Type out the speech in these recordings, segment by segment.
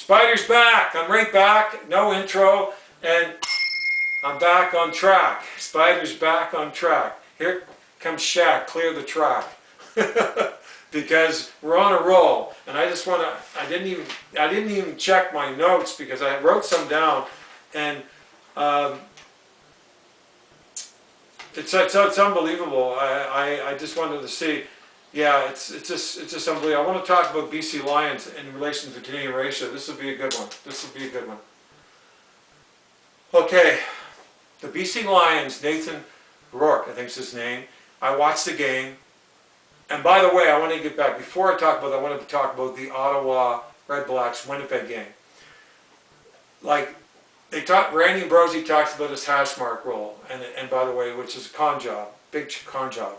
Spider's back. I'm right back. No intro. And I'm back on track. Spider's back on track. Here comes Shaq. Clear the track. Because we're on a roll. And I just want to, I didn't even check my notes because I wrote some down. And it's unbelievable. I just wanted to see. Yeah, it's just unbelievable. I want to talk about BC Lions in relation to the Canadian ratio. This will be a good one. This will be a good one. Okay, the BC Lions, Nathan Rourke, I think is his name. I watched the game. And by the way, I want to get back. Before I talk about that, I wanted to talk about the Ottawa Red Blacks Winnipeg game. Like, they talk, Randy Ambrosie talks about his hashmark rule. And by the way, which is a con job, big con job.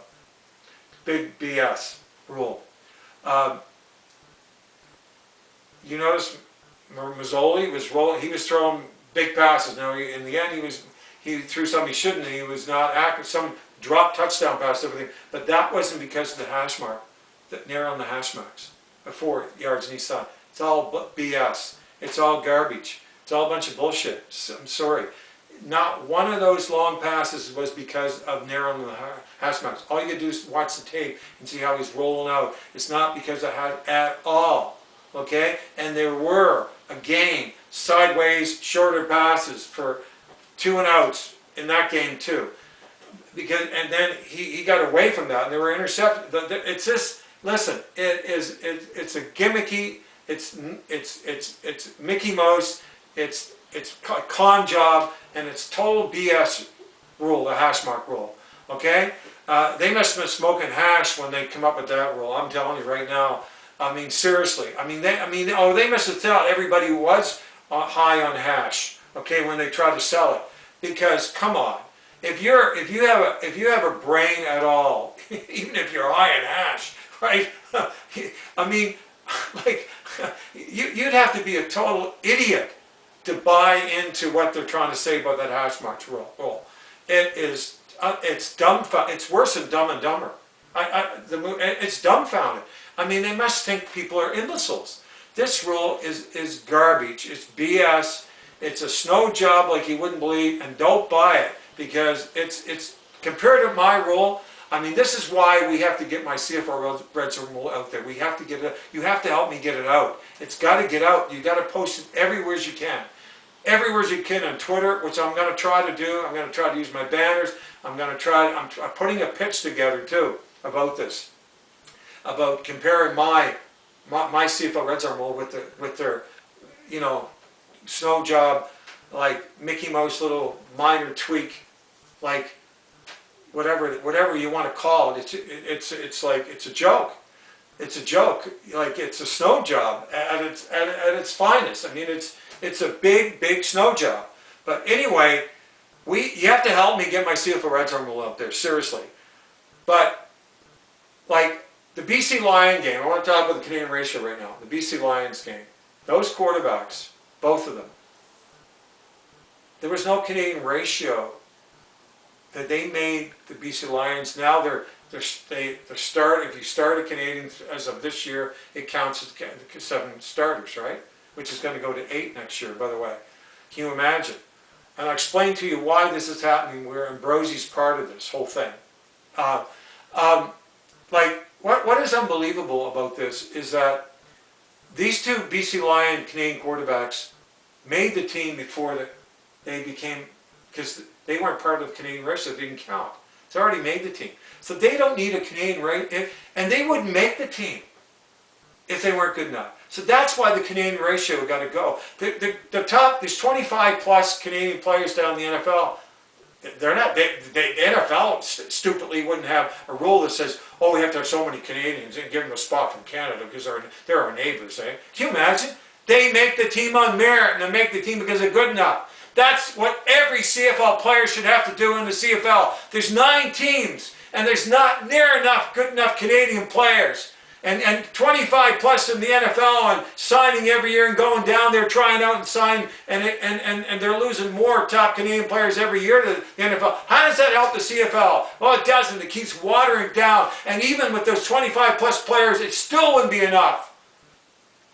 Big BS rule. You notice Mazzoli was rolling. He was throwing big passes. Now in the end, he threw some he shouldn't. He was not accurate. Some dropped touchdown pass, everything. But that wasn't because of the hash mark. That narrow on the hash marks. 4 yards on each side. It's all BS. It's all garbage. It's all a bunch of bullshit. I'm sorry. Not one of those long passes was because of narrowing the hash marks. All you can do is watch the tape and see how he's rolling out. It's not because of that at all. Okay? And there were, again, sideways, shorter passes for 2 and outs in that game too. And then he got away from that and they were intercepted. It's just, listen, it's a gimmicky, it's Mickey Mouse, it's a con job, and it's total BS rule, the hash mark rule. Okay? They must have been smoking hash when they come up with that rule. I'm telling you right now. I mean, seriously. They must have thought everybody was high on hash. Okay, when they tried to sell it, because come on, if you have a brain at all, even if you're high in hash, right? I mean, like you'd have to be a total idiot to buy into what they're trying to say about that hash marks rule. It's dumbfounded. It's worse than Dumb and Dumber. It's dumbfounded. I mean, they must think people are imbeciles. This rule is garbage. It's BS. It's a snow job like you wouldn't believe, and don't buy it because it's compared to my rule. I mean, this is why we have to get my CFL Red Zone rule out there. We have to get it. You have to help me get it out. It's got to get out. You got to post it everywhere as you can. Everywhere as you can on Twitter, which I'm going to try to do. I'm going to try to use my banners. I'm putting a pitch together too about this, about comparing my CFL Red Zone rule with their, you know, snow job, like Mickey Mouse little minor tweak, like whatever you want to call it. It's like it's a joke. It's a joke. Like it's a snow job at its finest. I mean, it's a big snow job. But anyway, you have to help me get my CFL Red Zone rule out there, seriously. But like the BC Lion game, I want to talk about the Canadian ratio right now. The BC Lions game, those quarterbacks, both of them, there was no Canadian ratio that they made the BC Lions. Now if you start a Canadian as of this year, it counts as 7 starters, right? Which is going to go to 8 next year, by the way. Can you imagine? And I'll explain to you why this is happening, where Ambrosie's part of this whole thing. Like, what is unbelievable about this is that these 2 BC Lion Canadian quarterbacks made the team before they became, because they weren't part of the Canadian race, so they didn't count. It's already made the team. So they don't need a Canadian race, and they wouldn't make the team if they weren't good enough. So that's why the Canadian ratio got to go. The top, there's 25 plus Canadian players down in the NFL. They're not, the NFL stupidly wouldn't have a rule that says, oh, we have to have so many Canadians and give them a spot from Canada because they're our neighbors, eh? Can you imagine? They make the team on merit and they make the team because they're good enough. That's what every CFL player should have to do in the CFL. There's 9 teams and there's not near enough good enough Canadian players. And 25 plus in the NFL and signing every year and going down there trying out and signing and they're losing more top Canadian players every year to the NFL. How does that help the CFL? Well, it doesn't. It keeps watering down. And even with those 25 plus players, it still wouldn't be enough.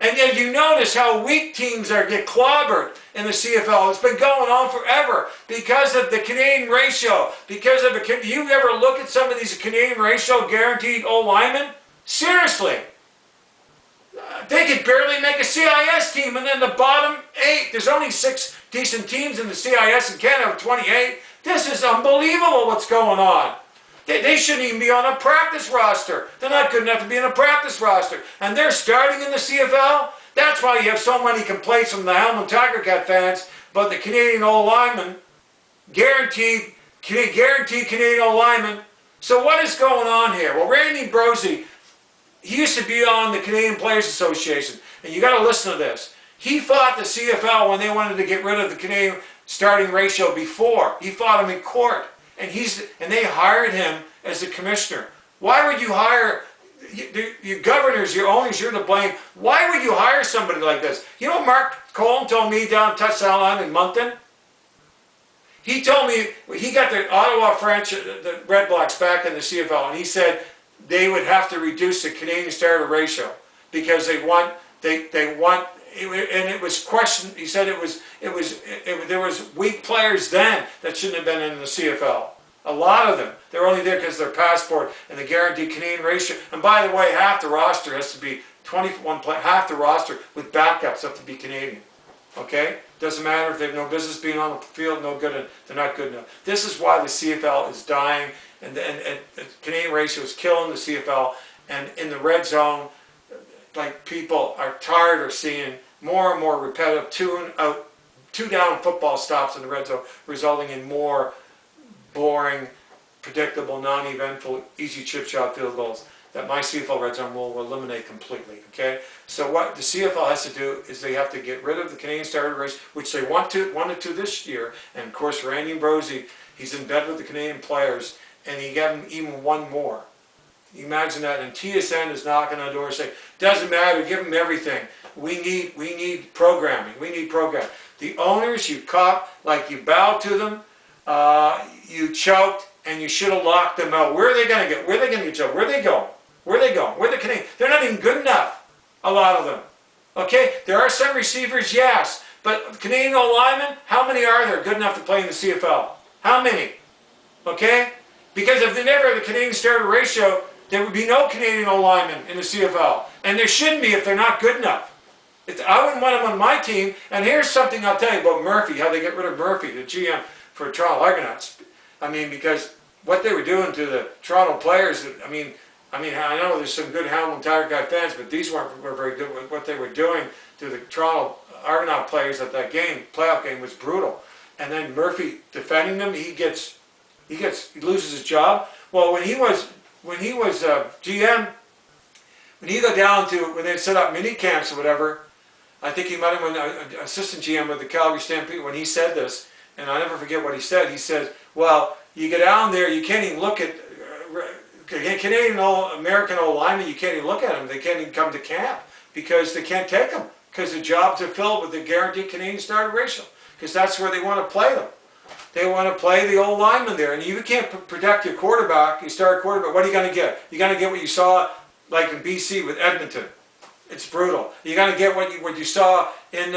And Because you notice how weak teams get clobbered in the CFL. It's been going on forever because of the Canadian ratio. Because of do you ever look at some of these Canadian ratio guaranteed O-linemen? Seriously. They could barely make a CIS team, and then the bottom 8. There's only 6 decent teams in the CIS in Canada with 28. This is unbelievable what's going on. They shouldn't even be on a practice roster. They're not good enough to be on a practice roster. And they're starting in the CFL. That's why you have so many complaints from the Hamilton Tiger Cat fans about the Canadian O-lineman, guaranteed Canadian O-lineman. So what is going on here? Well, Randy Brosey, he used to be on the Canadian Players Association, and you got to listen to this. He fought the CFL when they wanted to get rid of the Canadian starting ratio before. He fought him in court, and they hired him as the commissioner. Why would you hire your governors, your owners? You're to blame. Why would you hire somebody like this? You know what Mark Colin told me down Touchdown Line in Moncton? He told me he got the Ottawa French, the Red Blacks back in the CFL, and he said they would have to reduce the Canadian starter ratio because they want, and it was questioned. He said there was weak players then that shouldn't have been in the CFL. A lot of them. They're only there because of their passport and the guaranteed Canadian ratio. And by the way, half the roster has to be 21 play. Half the roster with backups have to be Canadian. Okay? Doesn't matter if they have no business being on the field, no good, they're not good enough. This is why the CFL is dying, and the Canadian ratio is killing the CFL. And in the red zone, like, people are tired of seeing more and more repetitive two down football stops in the red zone, resulting in more boring, predictable, non-eventful, easy chip shot field goals that my CFL red zone rule will eliminate completely. Okay, so what the CFL has to do is they have to get rid of the Canadian starter race, which they wanted to this year. And of course, Randy Brosey, he's in bed with the Canadian players, and he gave them even one more. You imagine that, and TSN is knocking on the door saying, doesn't matter, give them everything. We need programming. We need programming. The owners, you caught, like, you bowed to them, you choked, and you should have locked them out. Where are they going to get? Where are they going to get choked? Where are they going? Where are they going? Where are the Canadians? They're not even good enough, a lot of them. Okay, there are some receivers, yes, but Canadian O-linemen, how many are there good enough to play in the CFL? How many? Okay, because if they never had the Canadian starter ratio, there would be no Canadian O-linemen in the CFL, and there shouldn't be if they're not good enough. I wouldn't want them on my team. And here's something I'll tell you about Murphy, how they get rid of Murphy, the GM for Toronto Argonauts. I mean, because what they were doing to the Toronto players, I mean, I know there's some good Hamilton Tiger Guy fans, but these were very good. What they were doing to the Toronto Argonaut players at that game, playoff game, was brutal. And then Murphy defending them, he loses his job. Well, when he was GM, when he got down to when they set up mini camps or whatever, I think he might have been an assistant GM with the Calgary Stampede when he said this, and I'll never forget what he said. He said, well, you get down there, you can't even look at Canadian American O-linemen, you can't even look at them. They can't even come to camp because they can't take them because the jobs are filled with the guaranteed Canadian starter ratio because that's where they want to play them. They want to play the old lineman there, and you can't protect your quarterback, your starter quarterback. What are you going to get? You're going to get what you saw like in BC with Edmonton. It's brutal. You're going to get what you saw in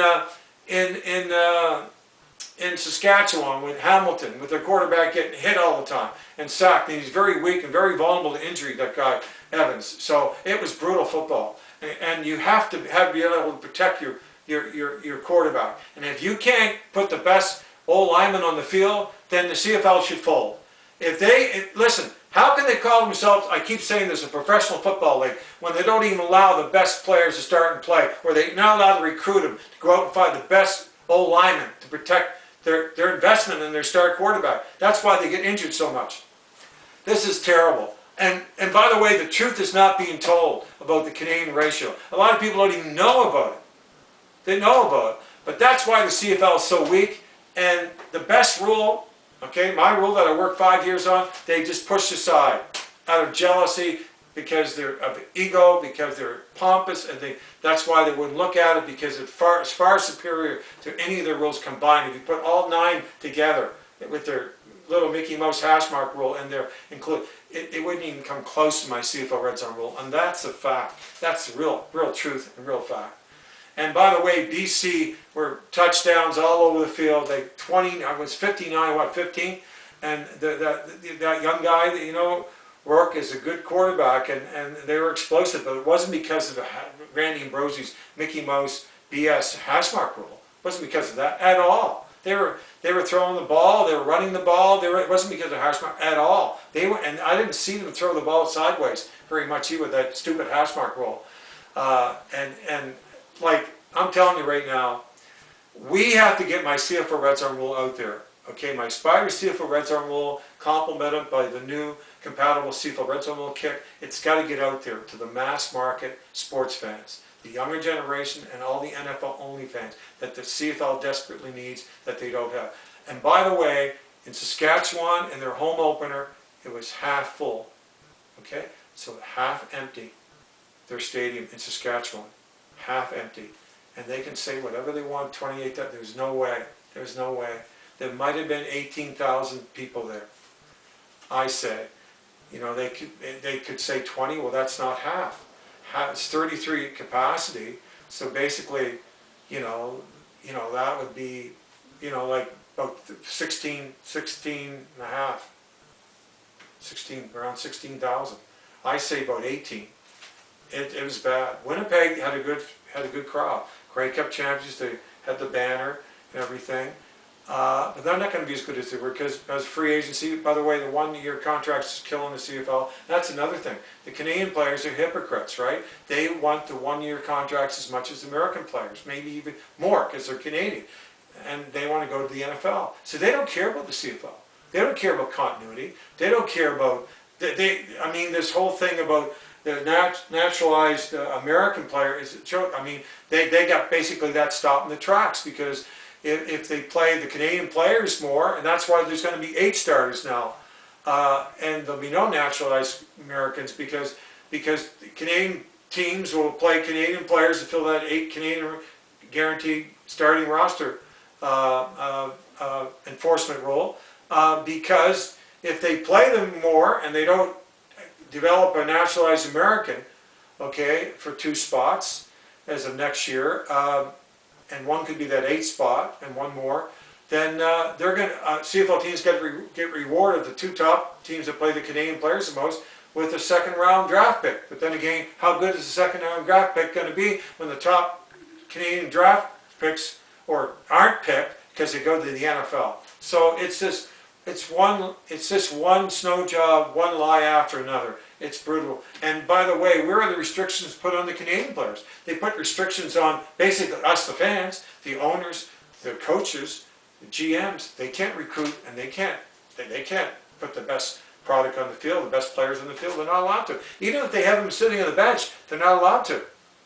Saskatchewan with Hamilton, with their quarterback getting hit all the time and sacked. And he's very weak and very vulnerable to injury, that guy Evans. So it was brutal football, and you have to be able to protect your quarterback. And if you can't put the best old lineman on the field, then the CFL should fold. Listen, how can they call themselves, I keep saying this, a professional football league, when they don't even allow the best players to start and play, or they're not allowed to recruit them to go out and find the best old linemen to protect their investment in their star quarterback. That's why they get injured so much. This is terrible. And by the way, the truth is not being told about the Canadian ratio. A lot of people don't even know about it. They know about it. But that's why the CFL is so weak. And the best rule, okay, my rule that I worked 5 years on, they just pushed aside out of jealousy, because they're of ego, because they're pompous, and that's why they wouldn't look at it, because it's far superior to any of their rules combined. If you put all 9 together with their little Mickey Mouse hashmark rule and their include, it wouldn't even come close to my CFL Red Zone rule, and that's a fact. That's real truth and real fact. And by the way, BC were touchdowns all over the field. Like 20, I was 59, what, 15? And that young guy, that, you know, Rourke is a good quarterback, and they were explosive, but it wasn't because of Randy Ambrosie's Mickey Mouse BS hashmark rule. It wasn't because of that at all. They were throwing the ball, they were running the ball. It wasn't because of hashmark at all. They were, and I didn't see them throw the ball sideways very much either with that stupid hashmark rule. And like I'm telling you right now, we have to get my CFL red zone rule out there. Okay, my SPYDER CFL red zone rule, complemented by the new compatible CFL red zone rule kick. It's got to get out there to the mass market sports fans, the younger generation, and all the NFL only fans that the CFL desperately needs that they don't have. And by the way, in Saskatchewan, in their home opener, it was half full. Okay, so half empty. Their stadium in Saskatchewan, half empty, and they can say whatever they want. 28. There's no way. There's no way. There might have been 18,000 people there. I say, you know, they could say 20. Well, that's not half. It's 33 capacity. So basically, you know that would be, you know, like about 16 and a half. 16, around 16,000. I say about 18. It was bad. Winnipeg had a good crowd. Grey Cup champions. They had the banner and everything. But they're not going to be as good as they were because as free agency, by the way, the one-year contracts is killing the CFL. That's another thing. The Canadian players are hypocrites, right? They want the one-year contracts as much as the American players, maybe even more because they're Canadian. And they want to go to the NFL. So they don't care about the CFL. They don't care about continuity. They don't care about, I mean, this whole thing about the naturalized American player is a joke. I mean, they got basically that stopped in the tracks because if they play the Canadian players more, and that's why there's going to be 8 starters now, and there'll be no naturalized Americans because Canadian teams will play Canadian players to fill that 8 Canadian guaranteed starting roster enforcement role, because if they play them more and they don't develop a naturalized American, okay, for 2 spots as of next year, and one could be that 8th spot and one more, then they're going to, CFL teams get rewarded, the 2 top teams that play the Canadian players the most, with a 2nd round draft pick. But then again, how good is the 2nd round draft pick going to be when the top Canadian draft picks aren't picked because they go to the NFL? So it's just one snow job, one lie after another. It's brutal. And by the way, where are the restrictions put on the Canadian players? They put restrictions on basically us, the fans, the owners, the coaches, the GMs. They can't recruit, and they can't put the best product on the field, the best players on the field. They're not allowed to. Even if they have them sitting on the bench, they're not allowed to.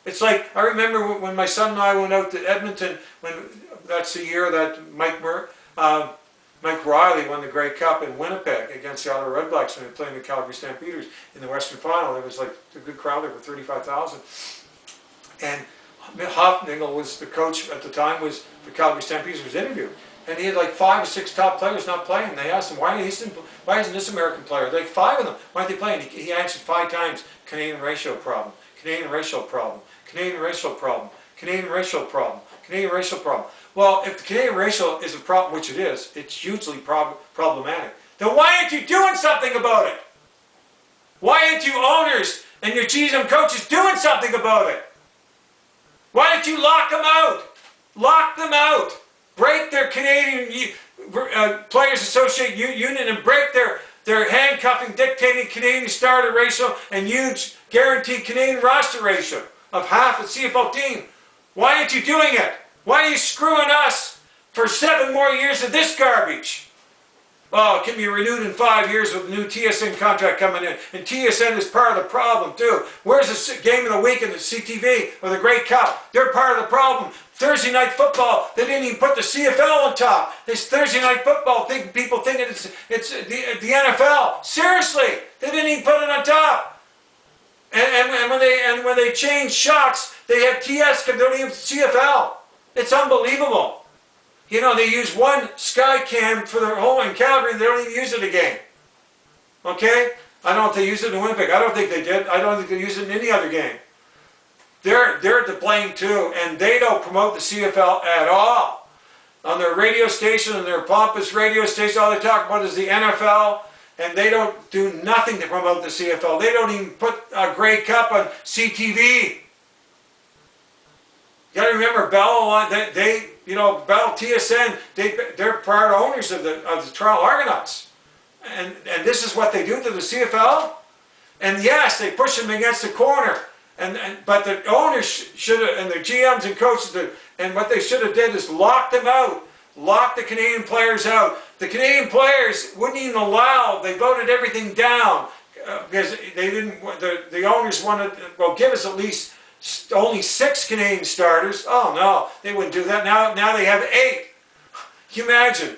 It's like, I remember when my son and I went out to Edmonton, that's the year that Mike Riley won the Grey Cup in Winnipeg against the Ottawa Redblacks when they were playing the Calgary Stampeders in the Western Final. There was like a good crowd there with 35,000. And Hoffnagel was the coach at the time, was the Calgary Stampeders, was interviewed. And he had like 5 or 6 top players not playing. And they asked him, why isn't this American player? Like 5 of them, why aren't they playing? He answered 5 times, Canadian racial problem, Canadian racial problem, Canadian racial problem, Canadian racial problem, Canadian racial problem. Well, if the Canadian racial is a problem, which it is, it's hugely problematic, then why aren't you doing something about it? Why aren't you owners and your GM coaches doing something about it? Why don't you lock them out? Lock them out. Break their Canadian Players Association union and break their handcuffing, dictating Canadian starter ratio and huge guaranteed Canadian roster ratio of half a CFL team. Why aren't you doing it? Why are you screwing us for 7 more years of this garbage? Oh, it can be renewed in 5 years with a new TSN contract coming in. And TSN is part of the problem too. Where's the game of the week in the CTV or the Grey Cup? They're part of the problem. Thursday night football, they didn't even put the CFL on top. This Thursday night football, people think it's the NFL. Seriously, they didn't even put it on top. And when they change shots, they have TS, they don't even have CFL. It's unbelievable. You know, they use one sky cam for their home in Calgary, they don't even use it again. Okay? I don't know if they use it in Winnipeg. I don't think they did. I don't think they use it in any other game. they're to blame too, and they don't promote the CFL at all. On their radio station, and their pompous radio station, all they talk about is the NFL, and they don't do nothing to promote the CFL. They don't even put a Grey Cup on CTV. You got to remember, Bell, Bell, TSN, they're part owners of the Toronto Argonauts. And this is what they do to the CFL? And yes, they push them against the corner. But the owners should have, and the GMs and coaches, and what they should have did is lock them out. Lock the Canadian players out. The Canadian players wouldn't even allow, they voted everything down. Because they didn't, the owners wanted, well, give us at least only 6 Canadian starters. Oh no, they wouldn't do that. Now they have 8. Can you imagine?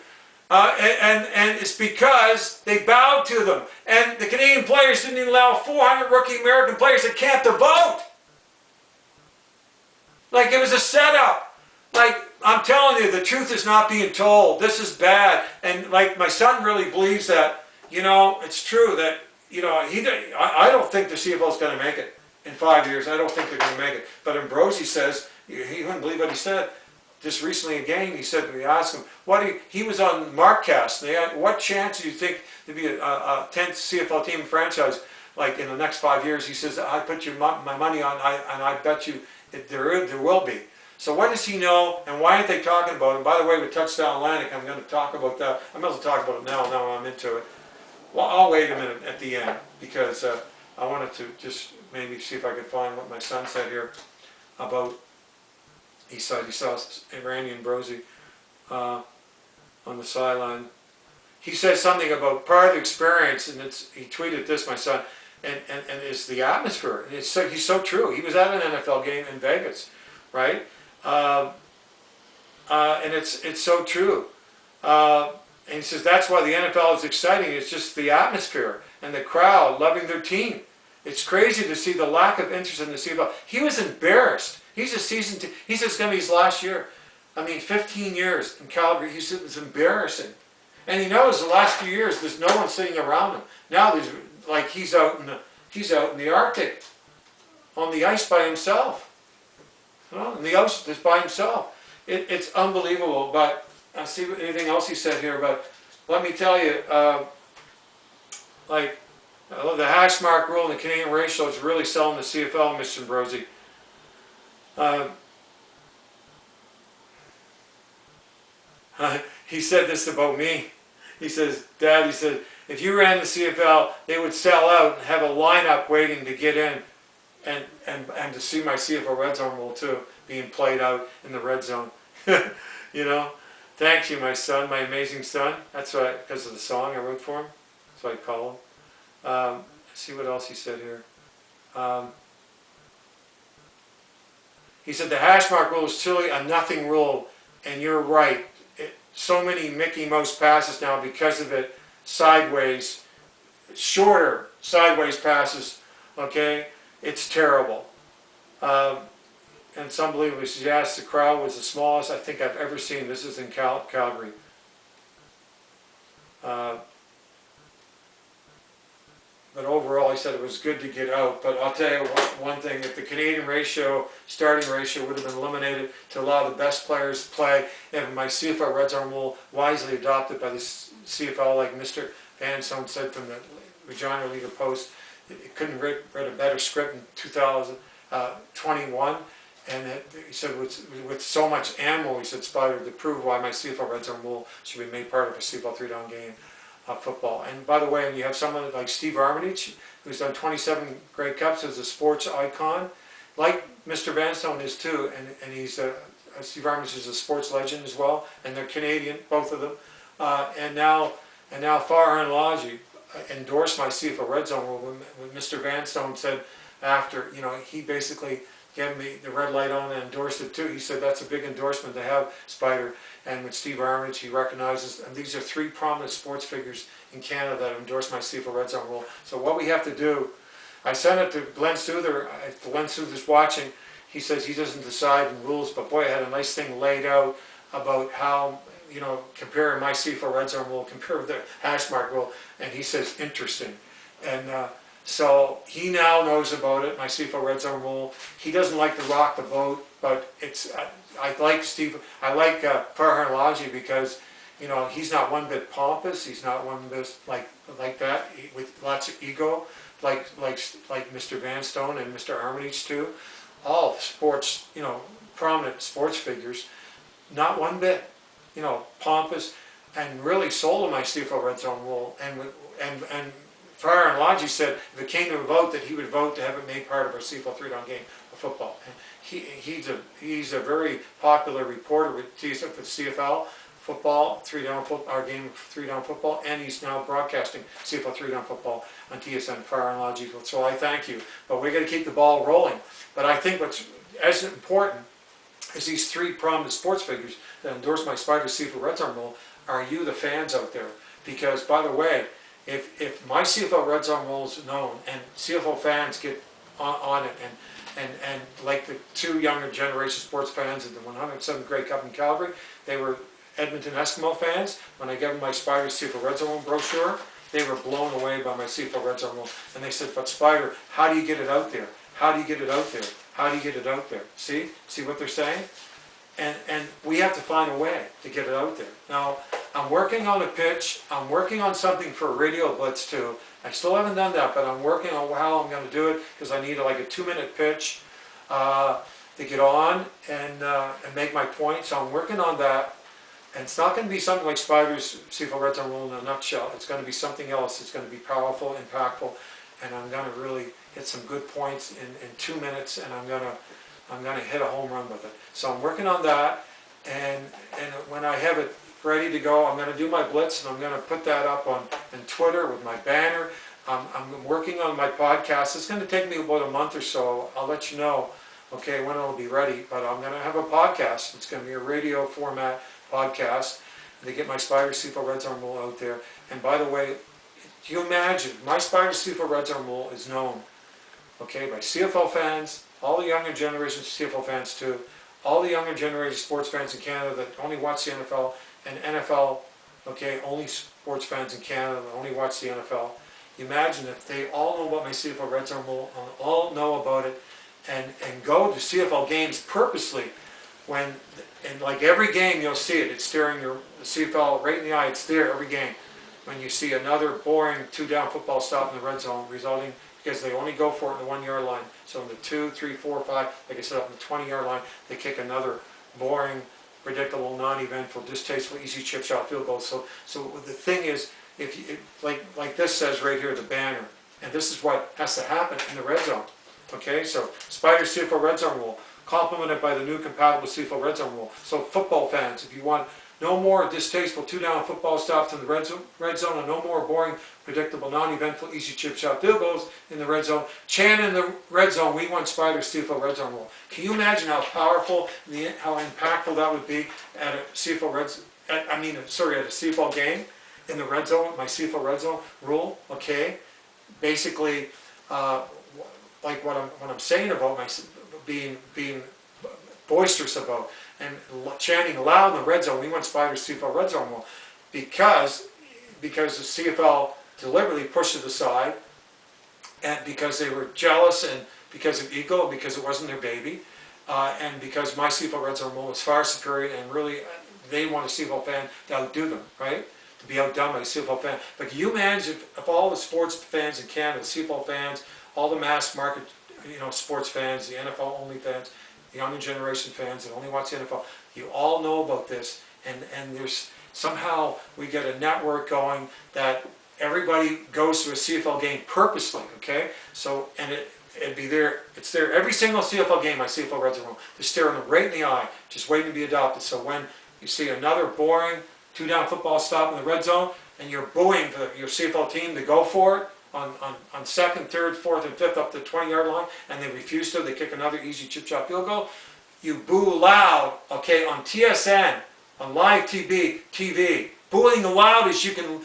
And it's because they bowed to them. And the Canadian players didn't even allow 400 rookie American players that can't to vote. Like it was a setup. Like, I'm telling you, the truth is not being told. This is bad. And like my son really believes that, it's true that, I don't think the CFL is going to make it in 5 years. I don't think they're going to make it. But Ambrosi says, he wouldn't believe what he said. Just recently again, he said, we asked him, he was on Markcast. They had, what chance do you think there'd be a 10th CFL team franchise like in the next 5 years? He says, I put my money on, and I bet you there will be. So what does he know, and why aren't they talking about it? And by the way, with Touchdown Atlantic, I'm going to talk about that. I might as well talk about it now I'm into it. Well, I'll wait a minute at the end, because I wanted to just maybe see if I could find what my son said here about, he saw Randy and Ambrosi on the sideline. He said something about part of the experience, and he tweeted this, my son, and it's the atmosphere. And he's so true. He was at an NFL game in Vegas, right? And it's so true. And he says that's why the NFL is exciting. It's just the atmosphere and the crowd loving their team. It's crazy to see the lack of interest in the CFL. He was embarrassed. He's a season. He says it's going to be his last year. 15 years in Calgary. He said it's embarrassing. And he knows the last few years there's no one sitting around him. Now there's like he's out in the Arctic, on the ice by himself. In the ocean, just by himself. It's unbelievable. But I'll see anything else he said here. But let me tell you, the hashmark rule in the Canadian ratio is really selling the CFL, Mr. Ambrosi. He said this about me. He says, Dad, he said, if you ran the CFL, they would sell out and have a lineup waiting to get in and to see my CFL Red Zone rule too, being played out in the red zone. Thank you, my son, my amazing son. That's why, because of the song I wrote for him. That's what I call him. Let's see what else he said here. He said the hashmark rule is truly a nothing rule, and you're right. So many Mickey Mouse passes now because of it, sideways, shorter sideways passes, okay? It's terrible. And it's unbelievable. He says, yes, the crowd was the smallest I think I've ever seen. This is in Calgary. But overall, he said it was good to get out. But I'll tell you one thing, if the Canadian ratio, starting ratio, would have been eliminated to allow the best players to play, and my CFL Red Zone rule wisely adopted by the CFL, like Mr. Van Stone said from the Regina Leader Post, it couldn't read a better script in 2021. And he said, with so much ammo, he said, Spider, to prove why my CFL Red Zone rule should be made part of a CFL 3-down game. Football. And by the way, when you have someone like Steve Armitage, who's done 27 Grey Cups as a sports icon, like Mr. Van Stone is too, and he's Steve Armitage is a sports legend as well, and they're Canadian, both of them. And now Farhan Laji endorsed my CFL Red Zone rule when Mr. Van Stone said after, he basically gave me the red light on and endorsed it too. He said that's a big endorsement to have, Spider. And with Steve Armitage, he recognizes, and these are 3 prominent sports figures in Canada that endorsed my CFL Red Zone rule. So what we have to do, I sent it to Glenn Souther. If Glenn Souther's watching, he says he doesn't decide in rules, but boy, I had a nice thing laid out about how, comparing my CFL Red Zone rule, compare with the hashmark rule, and he says interesting. And So he now knows about it, my CFL red zone rule. He doesn't like to rock the boat, but it's, I like Steve, I like Farhan Laji because, you know, he's not one bit pompous, he's not one bit like that, with lots of ego, like Mr. Vanstone and Mr. Armitage too. All sports, you know, prominent sports figures, not one bit, you know, pompous, and really sold my CFL red zone rule. And Farhan Laji said if it came to a vote that he would vote to have it made part of our CFL 3-down game of football. And he's a very popular reporter with CFL football, 3-down football, our game of 3-down football, and he's now broadcasting CFL 3-down football on TSN, Farhan Laji. So I thank you. But we're going to keep the ball rolling. But I think what's as important as these three prominent sports figures that endorse my SPYDER CFL red zone rule are you, the fans out there. Because, by the way, if my CFL red zone rule is known and CFL fans get on it, and like the two younger generation sports fans at the 107th Grey Cup in Calgary, they were Edmonton Eskimo fans. When I gave them my SPYDER CFL red zone brochure, they were blown away by my CFL red zone rule. And they said, but SPYDER, how do you get it out there? How do you get it out there? How do you get it out there? See what they're saying? And we have to find a way to get it out there. Now, I'm working on a pitch. I'm working on something for a radio blitz too. I still haven't done that, but I'm working on how I'm going to do it because I need like a 2-minute pitch to get on and make my point. So I'm working on that. And it's not going to be something like SPYDER's CFL red zone rule in a nutshell. It's going to be something else. It's going to be powerful, impactful, and I'm going to really hit some good points in 2 minutes, and I'm going to hit a home run with it. So I'm working on that, and when I have it ready to go, I'm going to do my blitz, and I'm going to put that up on Twitter with my banner. I'm working on my podcast. It's going to take me about a month or so. I'll let you know, okay, when it'll be ready. But I'm going to have a podcast. It's going to be a radio format podcast to get my SPYDER CFL red zone rule out there. And by the way, can you imagine, my SPYDER CFL red zone rule is known, okay, by CFL fans, all the younger generation CFL fans too, all the younger generation sports fans in Canada that only watch the NFL, and NFL, okay, only sports fans in Canada that only watch the NFL. Imagine if they all know about my CFL red zone rule, all know about it, and go to CFL games purposely when, in like every game you'll see it, it's staring your CFL right in the eye, it's there every game. When you see another boring 2-down football stop in the red zone resulting, because they only go for it in the 1-yard line. So in the 2, 3, 4, 5, like I said, up in the 20-yard line, they kick another boring, predictable, non-eventful, distasteful, easy chip shot field goal. So the thing is, like this says right here, the banner, and this is what has to happen in the red zone. Okay, so SPYDER CFL red zone rule, complemented by the new compatible CFL red zone rule. So football fans, if you want no more distasteful 2-down football stops in the red zone, and no more boring, predictable, non-eventful, easy chip shot field goals in the red zone. Chant in the red zone, we want SPYDER CFL red zone rule. Can you imagine how powerful, how impactful that would be at a CFL at a CFL game in the red zone, my CFL red zone rule? Okay, basically, like what I'm saying about my being boisterous about and chanting loud in the red zone, we want SPYDER CFL red zone rule, because the CFL deliberately pushed it aside, and because they were jealous, and because of ego, because it wasn't their baby, and because my CFL red zone rule was far superior, and really they want a CFL fan to outdo them, right? To be outdone by a CFL fan. But can you imagine if all the sports fans in Canada, the CFL fans, all the mass market, sports fans, the NFL only fans, the younger generation fans that only watch the NFL, you all know about this, and there's somehow we get a network going that everybody goes to a CFL game purposely, okay? So, and it'd be there, it's there every single CFL game, my CFL red zone rule. They're staring them right in the eye, just waiting to be adopted. So when you see another boring 2-down football stop in the red zone, and you're booing for your CFL team to go for it, on second, third, fourth, and fifth up the 20-yard line, and they refuse to, they kick another easy chip shot field goal, you boo loud, okay, on TSN, on live TV, booing loud as you can.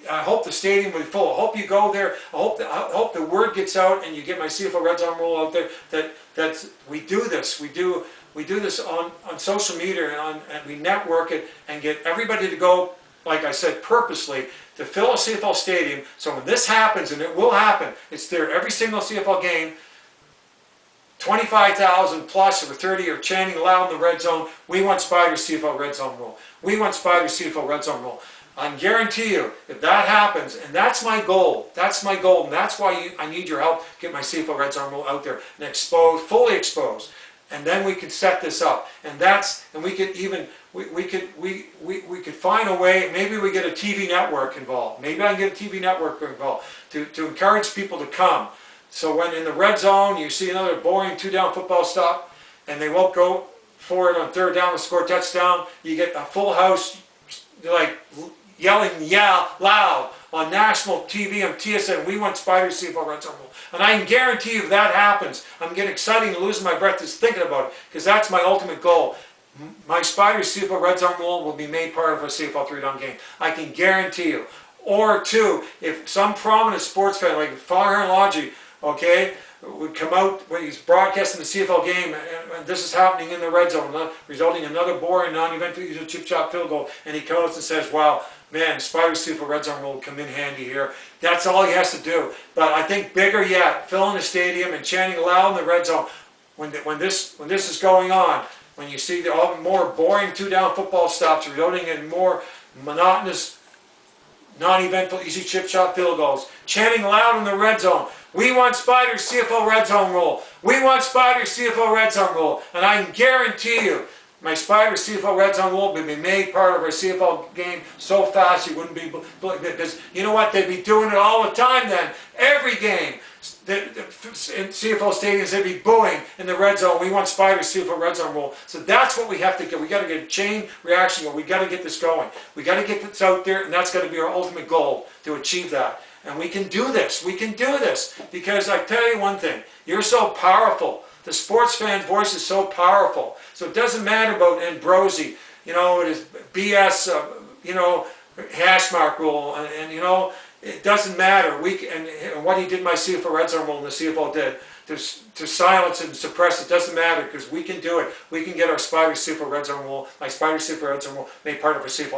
I hope the stadium will be full. I hope you go there. I hope the word gets out and you get my CFL red zone rule out there that we do this. We do this on social media, and we network it and get everybody to go like I said, purposely to fill a CFL stadium, so when this happens, and it will happen, it's there every single CFL game, 25,000 plus or 30 are chanting loud in the red zone, we want SPYDER CFL red zone rule. We want SPYDER CFL red zone rule. I guarantee you, if that happens, and that's my goal, and that's why I need your help to get my CFL red zone rule out there and exposed, fully exposed. And then we could set this up, and we could even we could find a way. Maybe we get a TV network involved. Maybe I can get a TV network involved to encourage people to come. So when in the red zone you see another boring 2-down football stop, and they won't go for it on 3rd down to score a touchdown, you get a full house like yelling loud on national TV on TSN, we want SPYDER CFL red zone rule. And I can guarantee you if that happens, I'm getting excited and losing my breath just thinking about it, because that's my ultimate goal. My SPYDER CFL red zone rule will be made part of a CFL 3-down game. I can guarantee you. Or two, if some prominent sports fan like Farhan Logi, okay, would come out when he's broadcasting the CFL game, and this is happening in the red zone, resulting in another boring, non-eventful, chip shot field goal, and he comes and says, wow, man, SPYDER CFL red zone will come in handy here. That's all he has to do. But I think bigger yet, filling the stadium and chanting loud in the red zone when this is going on, when you see all more boring 2-down football stops resulting in more monotonous, non-eventful, easy chip shot field goals, chanting loud in the red zone, we want SPYDER CFL red zone rule. We want SPYDER CFL red zone rule. And I can guarantee you, my SPYDER CFL red zone rule will be made part of our CFL game so fast you wouldn't be, because you know what, they'd be doing it all the time then. Every game, in CFL stadiums, they'd be booing in the red zone. We want SPYDER CFL red zone rule. So that's what we have to get. We got to get a chain reaction. We got to get this going. We got to get this out there, and that's got to be our ultimate goal to achieve that. And we can do this. We can do this, because I tell you one thing, you're so powerful. The sports fan's voice is so powerful. So it doesn't matter about Ambrosi, you know, it is BS, you know, hashmark rule, and you know, it doesn't matter. And what he did in my CFL red zone rule and the CFL did to silence it and suppress it doesn't matter, because we can do it. We can get our SPYDER CFL red zone rule, my SPYDER CFL red zone rule, made part of our CFL